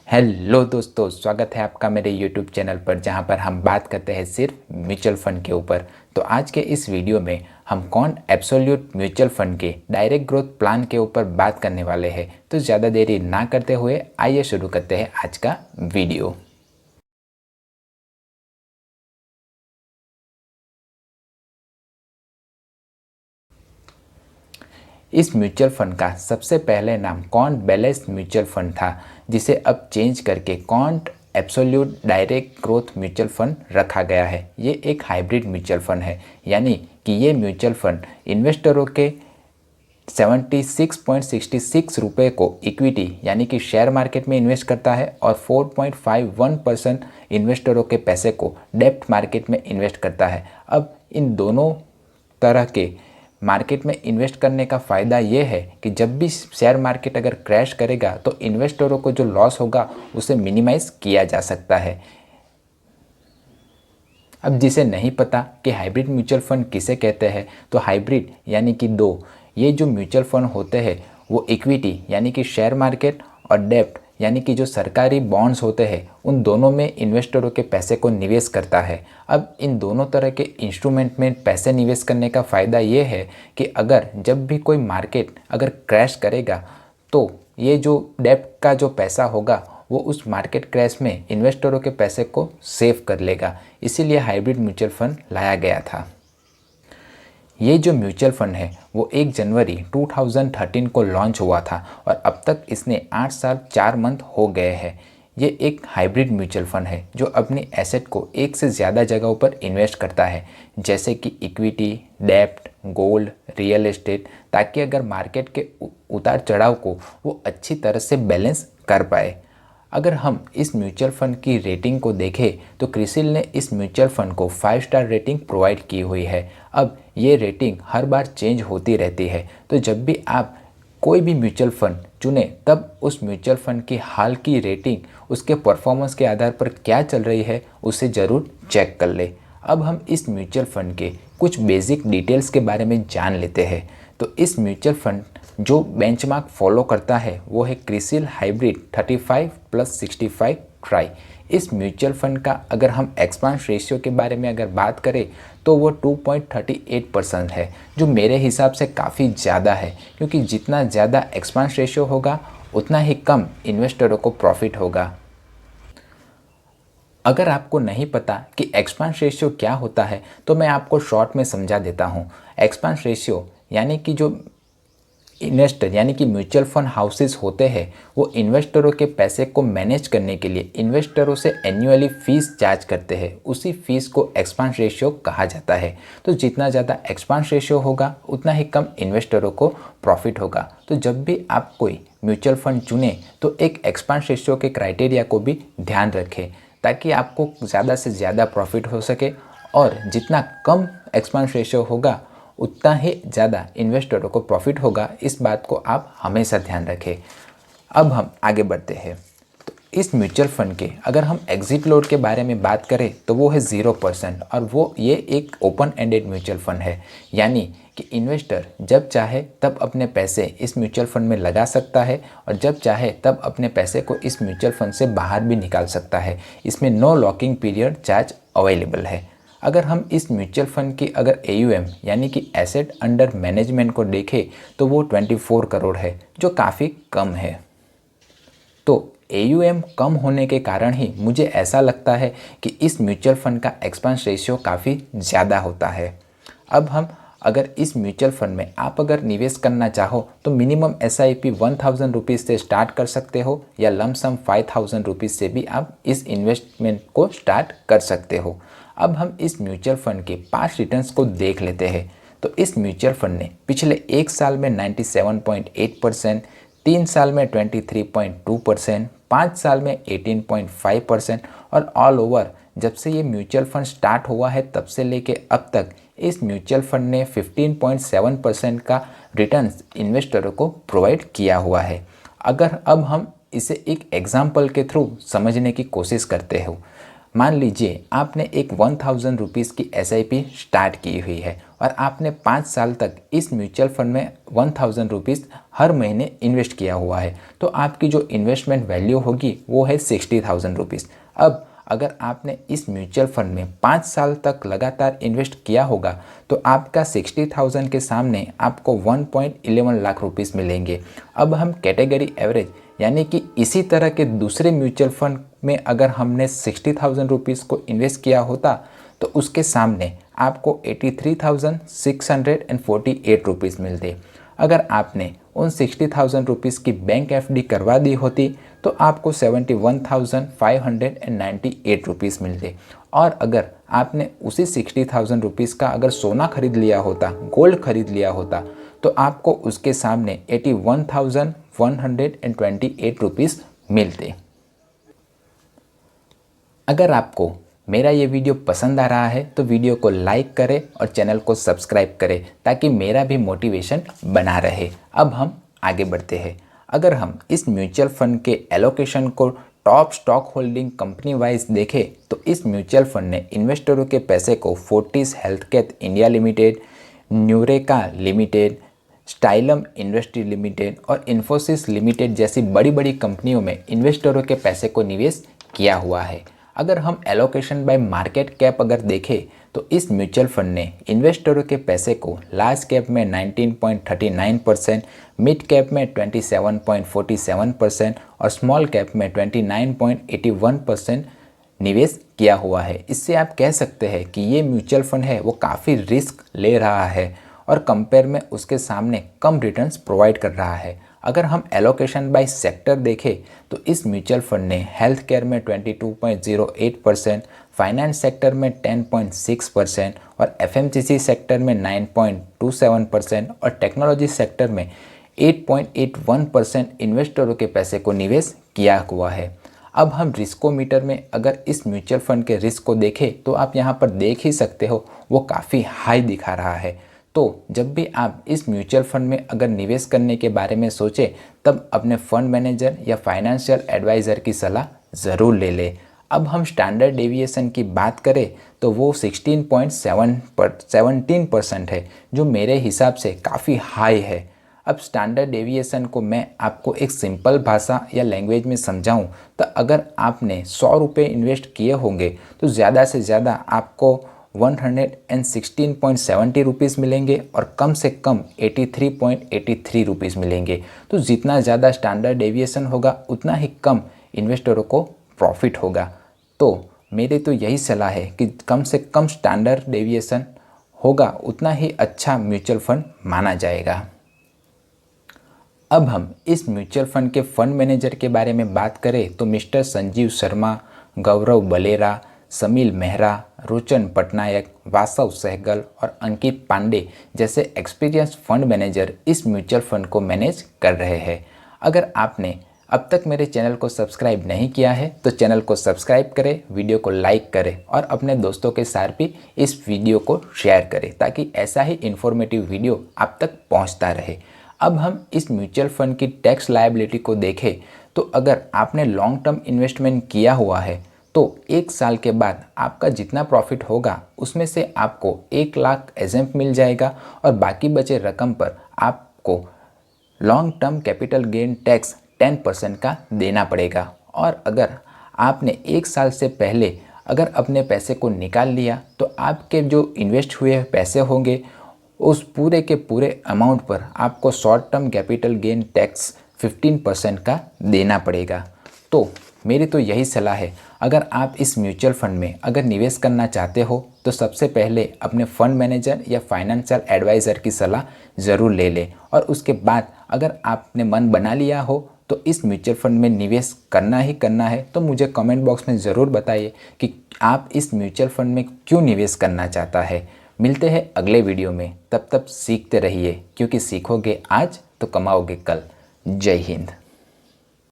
Hello दोस्तों, स्वागत है आपका मेरे यूट्यूब चैनल पर, जहां पर हम बात करते हैं सिर्फ म्यूचुअल फ़ंड के ऊपर। तो आज के इस वीडियो में हम कौन एब्सोल्यूट म्यूचुअल फ़ंड के डायरेक्ट ग्रोथ प्लान के ऊपर बात करने वाले हैं। तो ज़्यादा देरी ना करते हुए आइए शुरू करते हैं आज का वीडियो। इस म्यूचुअल फंड का सबसे पहले नाम कॉन्ट बैलेंस्ड म्यूचुअल फंड था, जिसे अब चेंज करके can't absolute direct growth mutual fund रखा गया है। ये एक हाइब्रिड म्यूचुअल फंड है, यानी कि ये म्यूचुअल फंड इन्वेस्टरों के 76.66 रुपये को इक्विटी यानी कि शेयर मार्केट में इन्वेस्ट करता है और 4.51% इन्वेस्टरों के पैसे को डेब्ट मार्केट में इन्वेस्ट करता है। अब इन दोनों तरह के मार्केट में इन्वेस्ट करने का फ़ायदा ये है कि जब भी शेयर मार्केट अगर क्रैश करेगा तो इन्वेस्टरों को जो लॉस होगा उसे मिनिमाइज़ किया जा सकता है। अब जिसे नहीं पता कि हाइब्रिड म्यूचुअल फंड किसे कहते हैं, तो हाइब्रिड यानी कि दो, ये जो म्यूचुअल फंड होते हैं वो इक्विटी यानी कि शेयर मार्केट और डेब्ट यानी कि जो सरकारी बॉन्ड्स होते हैं उन दोनों में इन्वेस्टरों के पैसे को निवेश करता है। अब इन दोनों तरह के इंस्ट्रूमेंट में पैसे निवेश करने का फ़ायदा ये है कि अगर जब भी कोई मार्केट अगर क्रैश करेगा तो ये जो डेब्ट का जो पैसा होगा वो उस मार्केट क्रैश में इन्वेस्टरों के पैसे को सेव कर लेगा। इसीलिए हाइब्रिड म्यूचुअल फंड लाया गया था। ये जो म्यूचुअल फंड है वो 1 जनवरी 2013 को लॉन्च हुआ था और अब तक इसने 8 साल 4 मंथ हो गए हैं। ये एक हाइब्रिड म्यूचुअल फंड है जो अपनी एसेट को एक से ज़्यादा जगहों पर इन्वेस्ट करता है, जैसे कि इक्विटी, डेब्ट, गोल्ड, रियल एस्टेट, ताकि अगर मार्केट के उतार चढ़ाव को वो अच्छी तरह से बैलेंस कर पाए। अगर हम इस म्यूचुअल फंड की रेटिंग को देखें तो क्रिसिल ने इस म्यूचुअल फंड को 5 स्टार रेटिंग प्रोवाइड की हुई है। अब ये रेटिंग हर बार चेंज होती रहती है, तो जब भी आप कोई भी म्यूचुअल फंड चुने तब उस म्यूचुअल फंड की हाल की रेटिंग उसके परफॉर्मेंस के आधार पर क्या चल रही है उसे ज़रूर चेक कर ले। अब हम इस म्यूचुअल फंड के कुछ बेसिक डिटेल्स के बारे में जान लेते हैं। तो इस म्यूचुअल फंड जो बेंचमार्क फॉलो करता है वो है क्रिसिल हाइब्रिड 35+65 ट्राई। इस म्यूचुअल फंड का अगर हम एक्सपेंस रेशियो के बारे में अगर बात करें तो वो 2.38% है, जो मेरे हिसाब से काफ़ी ज़्यादा है, क्योंकि जितना ज़्यादा एक्सपेंस रेशियो होगा उतना ही कम इन्वेस्टरों को प्रॉफिट होगा। अगर आपको नहीं पता कि एक्सपेंस रेशियो क्या होता है तो मैं आपको शॉर्ट में समझा देता हूँ। एक्सपेंस रेशियो यानी कि जो इन्वेस्टर यानी कि म्यूचुअल फंड हाउसेस होते हैं वो इन्वेस्टरों के पैसे को मैनेज करने के लिए इन्वेस्टरों से एनुअली फ़ीस चार्ज करते हैं। उसी फीस को एक्सपेंस रेशियो कहा जाता है। तो जितना ज़्यादा एक्सपेंस रेशियो होगा उतना ही कम इन्वेस्टरों को प्रॉफिट होगा। तो जब भी आप कोई म्यूचुअल फंड चुने तो एक एक्सपेंस रेशियो के क्राइटेरिया को भी ध्यान रखें, ताकि आपको ज़्यादा से ज़्यादा प्रॉफिट हो सके, और जितना कम एक्सपेंस रेशियो होगा उतना ही ज़्यादा इन्वेस्टरों को प्रॉफिट होगा। इस बात को आप हमेशा ध्यान रखें। अब हम आगे बढ़ते हैं। तो इस म्यूचुअल फंड के अगर हम एग्जिट लोड के बारे में बात करें तो वो है 0%, और वो ये एक ओपन एंडेड म्यूचुअल फंड है, यानी कि इन्वेस्टर जब चाहे तब अपने पैसे इस म्यूचुअल फंड में लगा सकता है और जब चाहे तब अपने पैसे को इस म्यूचुअल फंड से बाहर भी निकाल सकता है। इसमें no lock-in period charge available है। अगर हम इस म्यूचुअल फंड की अगर AUM यानी कि एसेट अंडर मैनेजमेंट को देखें तो वो 24 करोड़ है, जो काफ़ी कम है। तो AUM कम होने के कारण ही मुझे ऐसा लगता है कि इस म्यूचुअल फंड का एक्सपेंस रेशियो काफ़ी ज़्यादा होता है। अब हम अगर इस म्यूचुअल फंड में आप अगर निवेश करना चाहो तो मिनिमम SIP 1000 रुपीज़ से स्टार्ट कर सकते हो, या लमसम 5000 रुपीज़ से भी आप इस इन्वेस्टमेंट को स्टार्ट कर सकते हो। अब हम इस म्यूचुअल फंड के 5 रिटर्न्स को देख लेते हैं। तो इस म्यूचुअल फंड ने पिछले 1 साल में 97.8%, 3 साल में 23.2%, 5 साल में 18.5% और ऑल ओवर जब से ये म्यूचुअल फंड स्टार्ट हुआ है तब से लेके अब तक इस म्यूचुअल फंड ने 15.7% का रिटर्न्स इन्वेस्टरों को प्रोवाइड किया हुआ है। अगर अब हम इसे एक एग्जाम्पल के थ्रू समझने की कोशिश करते हो, मान लीजिए आपने एक 1000 रुपीज़ की SIP स्टार्ट की हुई है और आपने 5 साल तक इस म्यूचुअल फंड में 1000 रुपीज़ हर महीने इन्वेस्ट किया हुआ है, तो आपकी जो इन्वेस्टमेंट वैल्यू होगी वो है 60,000 रुपीज़। अब अगर आपने इस म्यूचुअल फंड में 5 साल तक लगातार इन्वेस्ट किया होगा तो आपका 60,000 के सामने आपको 1.11 लाख रुपीज़ मिलेंगे। अब हम कैटेगरी एवरेज यानी कि इसी तरह के दूसरे म्यूचुअल फंड में अगर हमने 60,000 रुपीज़ को इन्वेस्ट किया होता तो उसके सामने आपको 83,648 रुपीज़ मिलते। अगर आपने उन 60,000 रुपीज़ की बैंक एफडी करवा दी होती तो आपको 71,598 रुपीज़ मिलते। और अगर आपने उसी 60,000 रुपीज़ का अगर सोना खरीद लिया होता, गोल्ड खरीद लिया होता, तो आपको उसके सामने 81,128 रुपीज़ मिलते। अगर आपको मेरा ये वीडियो पसंद आ रहा है तो वीडियो को लाइक करें और चैनल को सब्सक्राइब करें ताकि मेरा भी मोटिवेशन बना रहे। अब हम आगे बढ़ते हैं। अगर हम इस म्यूचुअल फंड के एलोकेशन को top stock holding company wise देखें तो इस म्यूचुअल फंड ने इन्वेस्टरों के पैसे को Fortis Healthcare India Limited, Neureka Limited, Stylam industry Limited और इन्फोसिस लिमिटेड जैसी बड़ी बड़ी कंपनियों में इन्वेस्टरों के पैसे को निवेश किया हुआ है। अगर हम एलोकेशन बाय मार्केट कैप अगर देखें तो इस म्यूचुअल फंड ने इन्वेस्टरों के पैसे को लार्ज कैप में 19.39%, मिड कैप में 27.47% और स्मॉल कैप में 29.81% निवेश किया हुआ है। इससे आप कह सकते हैं कि ये म्यूचुअल फंड है वो काफ़ी रिस्क ले रहा है और कंपेयर में उसके सामने कम रिटर्न्स प्रोवाइड कर रहा है। अगर हम एलोकेशन बाय सेक्टर देखें तो इस म्यूचुअल फंड ने हेल्थ केयर में 22.08%, फाइनेंस सेक्टर में 10.6% और एफएमसीजी सेक्टर में 9.27% और टेक्नोलॉजी सेक्टर में 8.81% इन्वेस्टरों के पैसे को निवेश किया हुआ है। अब हम रिस्कोमीटर में अगर इस म्यूचुअल फंड के रिस्क को देखें तो आप यहाँ पर देख ही सकते हो वो काफ़ी हाई दिखा रहा है। तो जब भी आप इस म्यूचुअल फंड में अगर निवेश करने के बारे में सोचें तब अपने फंड मैनेजर या फाइनेंशियल एडवाइज़र की सलाह ज़रूर ले लें। अब हम स्टैंडर्ड डेविएशन की बात करें तो वो 16.17% है, जो मेरे हिसाब से काफ़ी हाई है। अब स्टैंडर्ड डेविएशन को मैं आपको एक सिंपल भाषा या लैंग्वेज में समझाऊं तो अगर आपने 100 रुपये इन्वेस्ट किए होंगे तो ज़्यादा से ज़्यादा आपको 116.70 रुपीज़ मिलेंगे और कम से कम 83.83 रुपीज़ मिलेंगे। तो जितना ज़्यादा स्टैंडर्ड डेविएशन होगा उतना ही कम इन्वेस्टरों को प्रॉफिट होगा। तो मेरी तो यही सलाह है कि कम से कम स्टैंडर्ड डेविएशन होगा उतना ही अच्छा म्यूचुअल फंड माना जाएगा। अब हम इस म्यूचुअल फंड के फंड मैनेजर के बारे में बात करें तो मिस्टर संजीव शर्मा, गौरव बलेरा, समील मेहरा, रुचन पटनायक, वासव सहगल और अंकित पांडे जैसे एक्सपीरियंस फंड मैनेजर इस म्यूचुअल फंड को मैनेज कर रहे हैं। अगर आपने अब तक मेरे चैनल को सब्सक्राइब नहीं किया है तो चैनल को सब्सक्राइब करें, वीडियो को लाइक करें और अपने दोस्तों के साथ भी इस वीडियो को शेयर करें ताकि ऐसा ही इन्फॉर्मेटिव वीडियो आप तक पहुंचता रहे। अब हम इस म्यूचुअल फंड की टैक्स लायबिलिटी को देखें तो अगर आपने लॉन्ग टर्म इन्वेस्टमेंट किया हुआ है तो 1 साल के बाद आपका जितना प्रॉफिट होगा उसमें से आपको 1 लाख एजेम्प्ट मिल जाएगा और बाकी बचे रकम पर आपको long term capital gain tax 10% का देना पड़ेगा। और अगर आपने 1 साल से पहले अगर अपने पैसे को निकाल लिया तो आपके जो इन्वेस्ट हुए पैसे होंगे उस पूरे के पूरे अमाउंट पर आपको short term capital gain tax 15% का देना पड़ेगा। तो मेरी तो यही सलाह है, अगर आप इस म्यूचुअल फंड में अगर निवेश करना चाहते हो तो सबसे पहले अपने फंड मैनेजर या फाइनेंशियल एडवाइज़र की सलाह ज़रूर ले लें और उसके बाद अगर आपने मन बना लिया हो तो इस म्यूचुअल फंड में निवेश करना ही करना है तो मुझे कमेंट बॉक्स में ज़रूर बताइए कि आप इस म्यूचुअल फंड में क्यों निवेश करना चाहता है। मिलते हैं अगले वीडियो में, तब तक सीखते रहिए क्योंकि सीखोगे आज तो कमाओगे कल। जय हिंद।